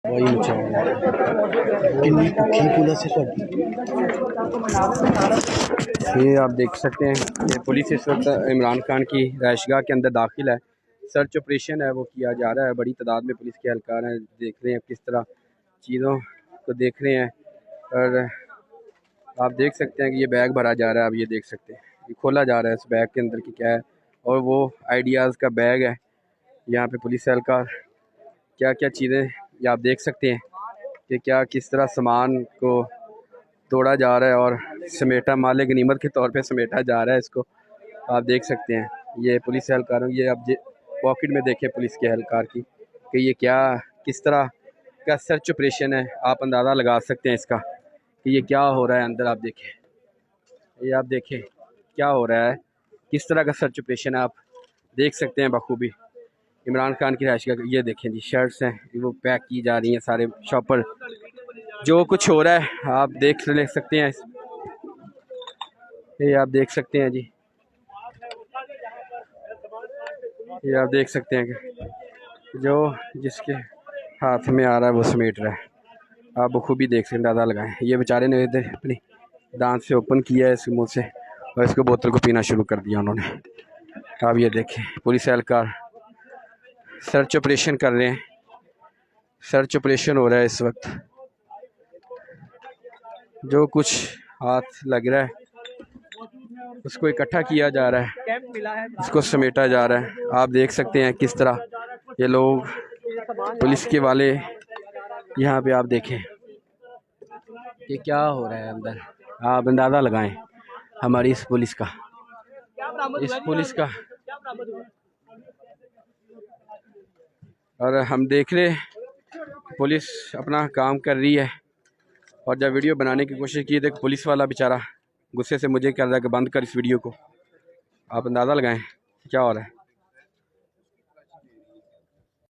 वही मुझे किन्नी भुखी पुलिस है ये आप देख सकते हैं। ये पुलिस इस वक्त इमरान खान की रहायशगाह के अंदर दाखिल है। सर्च ऑपरेशन है वो किया जा रहा है। बड़ी तादाद में पुलिस के एहलकार हैं, देख रहे हैं किस तरह चीज़ों को देख रहे हैं। और आप देख सकते हैं कि ये बैग भरा जा रहा है। आप ये देख सकते हैं, ये खोला जा रहा है इस बैग के अंदर की क्या है। और वो आइडियाज़ का बैग है। यहाँ पे पुलिस एहलकार क्या क्या चीज़ें ये आप देख सकते हैं कि क्या किस तरह सामान को तोड़ा जा रहा है और समेटा माल गनीमत के तौर पे समेटा जा रहा है। इसको आप देख सकते हैं। ये पुलिस एहलकारों ये आप पॉकेट में देखें पुलिस के एहलकार की कि ये क्या किस तरह का सर्च ऑपरेशन है। आप अंदाज़ा लगा सकते हैं इसका कि ये क्या हो रहा है अंदर। आप देखें, ये आप देखें क्या हो रहा है, किस तरह का सर्च ऑपरेशन है। आप देख सकते हैं बखूबी इमरान खान की रहायश का। ये देखें जी, शर्ट्स हैं वो पैक की जा रही हैं सारे शॉपर। जो कुछ हो रहा है आप ले सकते हैं। ये आप देख सकते हैं जी, ये आप देख सकते हैं कि जो जिसके हाथ में आ रहा है वो समेट रहा है। आप बखूबी देख सकते हैं, अंदाज़ा लगाएं। ये बेचारे ने अपनी दांत से ओपन किया है इस मुँह से और इसको बोतल को पीना शुरू कर दिया उन्होंने। आप ये देखें, पुलिस एहलकार सर्च ऑपरेशन कर रहे हैं। सर्च ऑपरेशन हो रहा है इस वक्त। जो कुछ हाथ लग रहा है उसको इकट्ठा किया जा रहा है, उसको समेटा जा रहा है। आप देख सकते हैं किस तरह ये लोग पुलिस के वाले यहाँ पे आप देखें कि क्या हो रहा है अंदर। आप अंदाज़ा लगाएं हमारी इस पुलिस का और हम देख रहे पुलिस अपना काम कर रही है। और जब वीडियो बनाने की कोशिश की तो पुलिस वाला बेचारा गुस्से से मुझे कह रहा है कि बंद कर इस वीडियो को। आप अंदाज़ा लगाएं क्या हो रहा है।